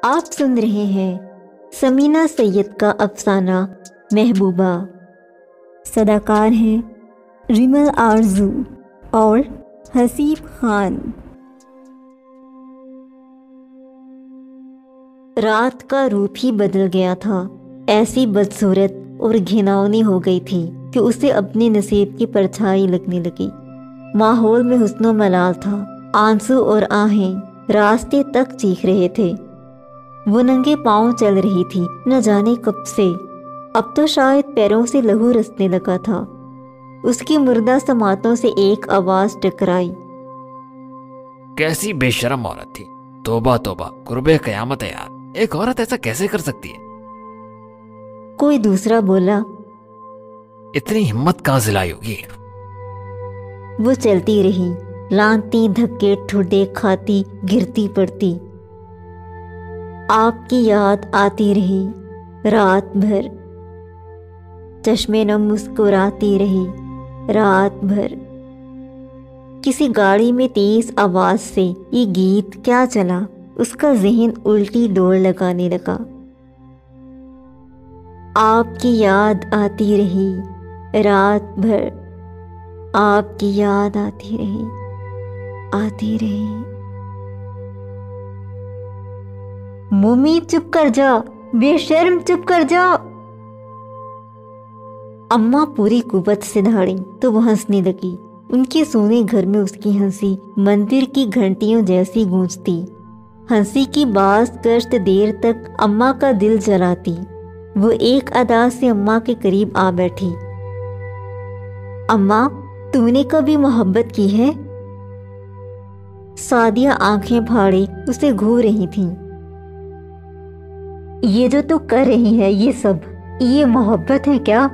آپ سن رہے ہیں سمینہ سید کا افسانہ محبوبہ۔ صداکار ہیں ریمل آرزو اور حسیب خان۔ رات کا روپ ہی بدل گیا تھا، ایسی بدصورت اور گھناؤنی ہو گئی تھی کہ اسے اپنے نصیب کی پرچھائی لگنے لگی۔ ماحول میں حسن و ملال تھا، آنسو اور آہیں راستے تک چیخ رہے تھے۔ وہ ننگے پاؤں چل رہی تھی، نہ جانے کب سے، اب تو شاید پیروں سے لہو رسنے لگا تھا۔ اس کی مردہ سماعتوں سے ایک آواز ٹکرائی، کیسی بے شرم عورت تھی، توبہ توبہ، قرب قیامت ہے یار، ایک عورت ایسا کیسے کر سکتی ہے؟ کوئی دوسرا بولا، اتنی ہمت کہاں سے لائی ہوگی؟ وہ چلتی رہی، لانتی، دھکے، ٹھڈے کھاتی، گرتی پڑتی۔ آپ کی یاد آتی رہی رات بھر، چشمے نم مسکراتی رہی رات بھر۔ کسی گاڑی میں تیز آواز سے یہ گیت کیا چلا، اس کا ذہن الٹی ڈور لگانے لگا۔ آپ کی یاد آتی رہی رات بھر، آپ کی یاد آتی رہی آتی رہی۔ مومی چپ کر جا، بے شرم چپ کر جا۔ اماں پوری قوت سے دھاڑیں تو وہ ہنسنے لگی۔ ان کے سونے گھر میں اس کی ہنسی مندر کی گھنٹیوں جیسی گونجتی۔ ہنسی کی باز گشت دیر تک اماں کا دل جلاتی۔ وہ ایک ادا سے اماں کے قریب آ بیٹھی۔ اماں، تم نے کبھی محبت کی ہے؟ سعدیہ آنکھیں پھاڑے اسے گھور رہی تھیں۔ یہ جو تو کر رہی ہے یہ سب، یہ محبت ہے کیا؟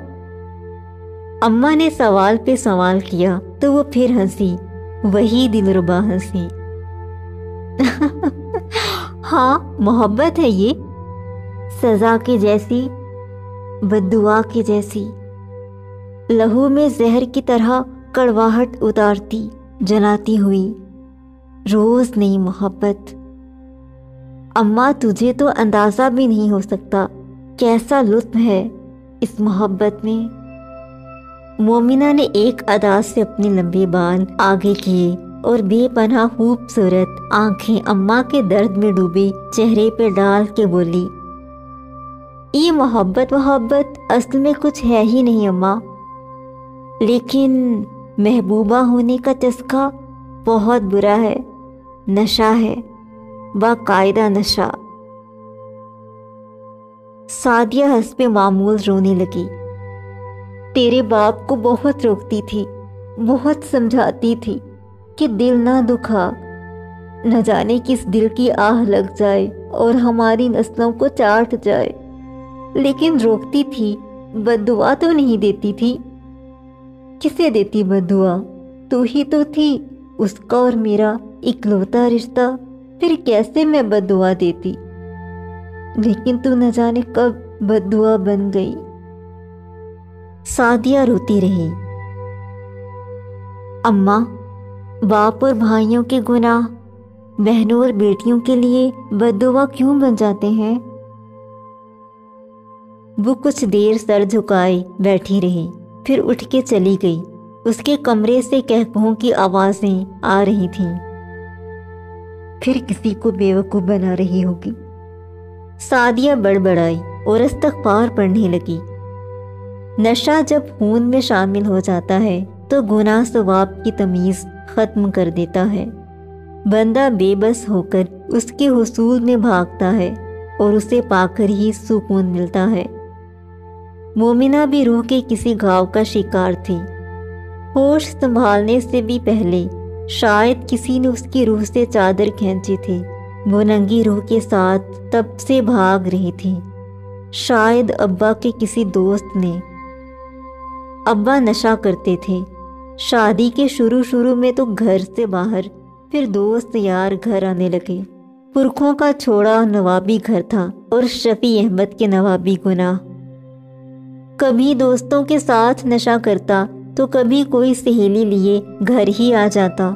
اماں نے سوال پہ سوال کیا تو وہ پھر ہنسی، وہی دلربا ہنسی۔ ہاں محبت ہے یہ، سزا کی جیسی، بددعا کی جیسی، لہو میں زہر کی طرح کڑواہٹ اتارتی، جلاتی ہوئی، روز نئی محبت۔ اماں تجھے تو اندازہ بھی نہیں ہو سکتا کیسا لطف ہے اس محبت میں۔ مومنہ نے ایک ادا سے اپنے لمبے بال آگے کیے اور بے پناہ خوبصورت آنکھیں اماں کے درد میں ڈوبے چہرے پہ ڈال کے بولی، یہ محبت اصل میں کچھ ہے ہی نہیں اماں، لیکن محبوبہ ہونے کا چسکا بہت برا ہے، نشہ ہے، باقاعدہ نشہ۔ سعدیہ حسب معمول رونے لگی۔ تیرے باپ کو بہت روکتی تھی، بہت سمجھاتی تھی کہ دل نہ دکھا، نہ جانے کس دل کی آہ لگ جائے اور ہماری نسلوں کو چاٹ جائے، لیکن روکتی تھی، بددعا تو نہیں دیتی تھی۔ کسے دیتی بددعا؟ تو ہی تو تھی، اس کا اور میرا اکلوتا رشتہ، پھر کیسے میں بددعا دیتی؟ لیکن تو نہ جانے کب بددعا بن گئی۔ سعدیہ روتی رہی۔ اماں، باپ اور بھائیوں کے گناہ بہنوں اور بیٹیوں کے لیے بددعا کیوں بن جاتے ہیں؟ وہ کچھ دیر سر جھکائے بیٹھی رہی، پھر اٹھ کے چلی گئی۔ اس کے کمرے سے قہقہوں کی آوازیں آ رہی تھیں۔ پھر کسی کو بیوقوف بنا رہی ہوگی۔ سعدیہ بڑبڑائی اور استغفار پڑھنے لگی۔ نشہ جب خون میں شامل ہو جاتا ہے تو گناہ ثواب کی تمیز ختم کر دیتا ہے۔ بندہ بے بس ہو کر اس کے حصول میں بھاگتا ہے اور اسے پا کر ہی سکون ملتا ہے۔ مومنہ بھی روح کے کسی گھاؤ کا شکار تھی۔ ہوش سنبھالنے سے بھی پہلے شاید کسی نے اس کی روح سے چادر کھینچی تھی۔ وہ ننگی روح کے ساتھ تب سے بھاگ رہی تھی۔ شاید ابا کے کسی دوست نے۔ ابا نشہ کرتے تھے۔ شادی کے شروع میں تو گھر سے باہر، پھر دوست یار گھر آنے لگے۔ پرکھوں کا چھوڑا نوابی گھر تھا اور شفیع احمد کے نوابی گناہ۔ کبھی دوستوں کے ساتھ نشہ کرتا تو کبھی کوئی سہیلی لیے گھر ہی آ جاتا،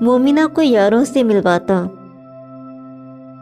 مومنہ کو یاروں سے ملواتا۔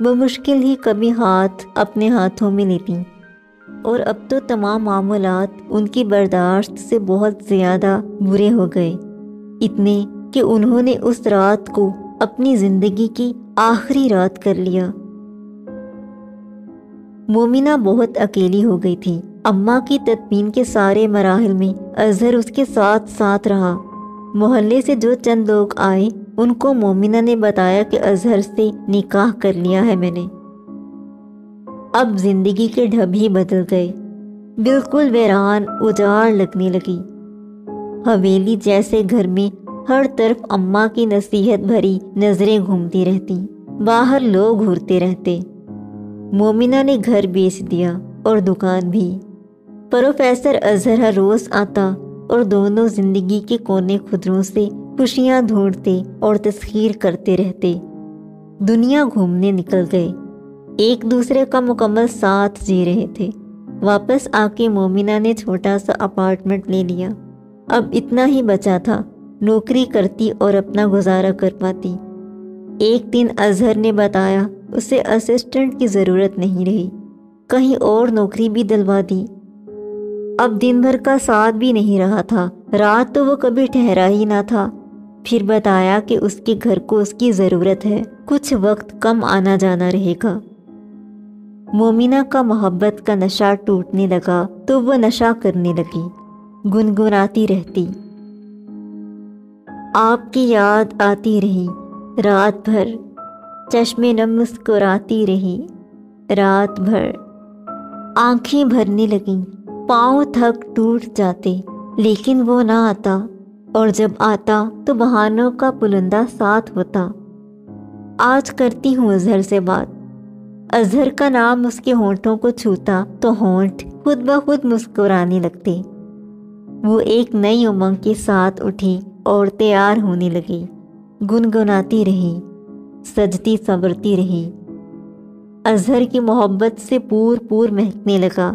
بمشکل ہی کبھی ہاتھ اپنے ہاتھوں میں لیتی، اور اب تو تمام معاملات ان کی برداشت سے بہت زیادہ برے ہو گئے، اتنے کہ انہوں نے اس رات کو اپنی زندگی کی آخری رات کر لیا۔ مومنہ بہت اکیلی ہو گئی تھی۔ اماں کی تدفین کے سارے مراحل میں اظہر اس کے ساتھ ساتھ رہا۔ محلے سے جو چند لوگ آئے ان کو مومنہ نے بتایا کہ اظہر سے نکاح کر لیا ہے میں نے۔ اب زندگی کے ڈھب ہی بدل گئے، بالکل ویران اجاڑ لگنے لگی۔ حویلی جیسے گھر میں ہر طرف اماں کی نصیحت بھری نظریں گھومتی رہتی، باہر لوگ گھورتے رہتے۔ مومنہ نے گھر بیچ دیا اور دکان بھی۔ پروفیسر اظہر ہر روز آتا اور دونوں زندگی کے کونے خدروں سے خوشیاں ڈھونڈتے اور تسخیر کرتے رہتے۔ دنیا گھومنے نکل گئے، ایک دوسرے کا مکمل ساتھ جی رہے تھے۔ واپس آ کے مومنہ نے چھوٹا سا اپارٹمنٹ لے لیا۔ اب اتنا ہی بچا تھا، نوکری کرتی اور اپنا گزارا کر پاتی۔ ایک دن اظہر نے بتایا اسے اسسٹنٹ کی ضرورت نہیں رہی، کہیں اور نوکری بھی دلوا دی۔ اب دن بھر کا ساتھ بھی نہیں رہا تھا، رات تو وہ کبھی ٹھہرا ہی نہ تھا۔ پھر بتایا کہ اس کے گھر کو اس کی ضرورت ہے، کچھ وقت کم آنا جانا رہے گا۔ مومنہ کا محبت کا نشہ ٹوٹنے لگا تو وہ نشہ کرنے لگی، گنگناتی رہتی۔ آپ کی یاد آتی رہی رات بھر، چشم نم مسکراتی رہی رات بھر۔ آنکھیں بھرنے لگیں، پاؤں تھک ٹوٹ جاتے، لیکن وہ نہ آتا، اور جب آتا تو بہانوں کا پلندہ ساتھ ہوتا۔ آج کرتی ہوں اظہر سے بات۔ اظہر کا نام اس کے ہونٹوں کو چھوتا تو ہونٹ خود بخود مسکرانے لگتے۔ وہ ایک نئی امنگ کے ساتھ اٹھی اور تیار ہونے لگی، گنگناتی رہی، سجتی سنورتی رہی۔ اظہر کی محبت سے پور پور مہکنے لگا۔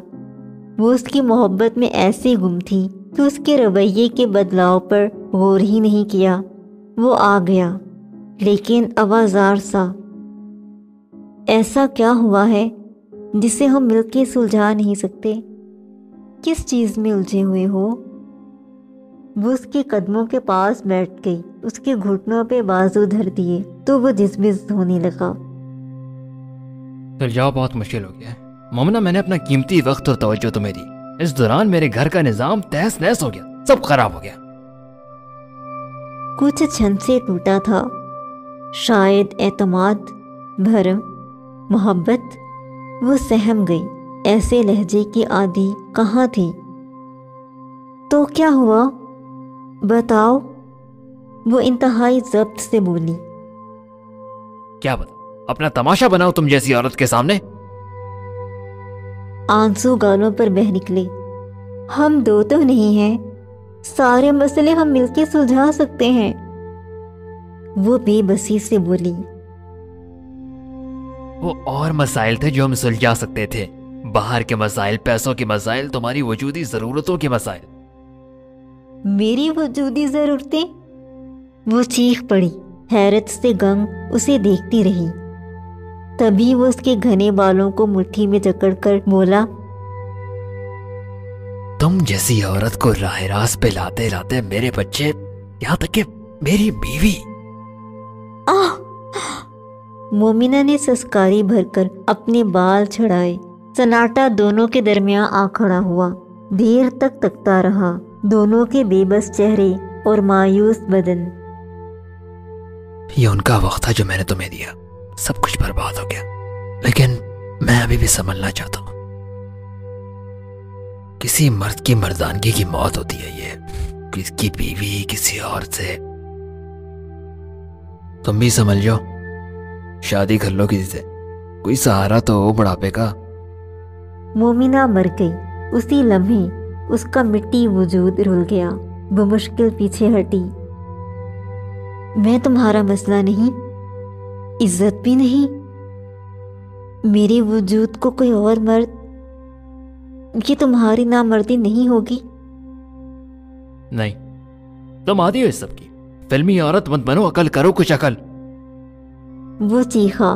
وہ اس کی محبت میں ایسی گم تھی کہ اس کے رویے کے بدلاؤ پر غور ہی نہیں کیا۔ وہ آ گیا، لیکن آوازار سا۔ ایسا کیا ہوا ہے جسے ہم مل کے سلجھا نہیں سکتے؟ کس چیز میں الجھے ہوئے ہو؟ وہ اس کے قدموں کے پاس بیٹھ گئی، اس کے گھٹنوں پہ بازو دھر دیے تو وہ جزبز ہونے لگا۔ سلجھاؤ بہت مشکل ہو گیا ہے مومنہ، میں نے اپنا قیمتی وقت اور توجہ تمہیں دی، اس دوران میرے گھر کا نظام تہس نہس ہو گیا، سب خراب ہو گیا۔ کچھ چھن سے ٹوٹا تھا، شاید اعتماد، بھرم، محبت۔ وہ سہم گئی، ایسے لہجے کی عادی کہاں تھی۔ تو کیا ہوا؟ بتاؤ، وہ انتہائی ضبط سے بولی۔ کیا بتاؤ؟ اپنا تماشا بناؤ تم جیسی عورت کے سامنے۔ آنسو گالوں پر بہہ نکلے۔ ہم دو تو نہیں ہیں، سارے مسئلے ہم مل کے سلجھا سکتے ہیں، وہ بے بسی سے بولی۔ وہ اور مسائل تھے جو ہم سلجھا سکتے تھے، باہر کے مسائل، پیسوں کے مسائل، تمہاری وجودی ضرورتوں کے مسائل۔ میری وجودی ضرورتیں؟ وہ چیخ پڑی، حیرت سے گنگ اسے دیکھتی رہی۔ تبھی وہ اس کے گھنے بالوں کو مٹھی میں جکڑ کر بولا، تم جیسی عورت کو راہ راست پہ لاتے لاتے میرے بچے، یہاں تک کہ میری بیوی۔ مومنہ نے سسکاری بھر کر اپنے بال چھڑائے۔ سناٹا دونوں کے درمیان آ کھڑا ہوا، دیر تک تکتا رہا، دونوں کے بے بس چہرے اور مایوس بدن۔ یہ ان کا وقت تھا جو میں نے تمہیں دیا، سب کچھ برباد ہو گیا، لیکن میں ابھی بھی سنبھلنا چاہتا ہوں۔ کسی مرد کی مردانگی کی موت ہوتی ہے، یہ کس کی بیوی کسی اور سے۔ تم بھی سنبھل جاؤ، شادی کر لو کسی سے، کوئی سہارا تو ہو بڑھاپے کا۔ مومنہ مر گئی، اسی لمحے اس کا مٹی وجود رل گیا، بمشکل پیچھے ہٹی۔ میں تمہارا مسئلہ نہیں، عزت بھی نہیں، میرے وجود کو کوئی اور مرد، یہ تمہاری نامردی نہیں ہوگی۔ نہیں، تم عادی ہو اس سب کی، فلمی عورت مت بنو، عقل کرو کچھ عقل۔ وہ چیخا،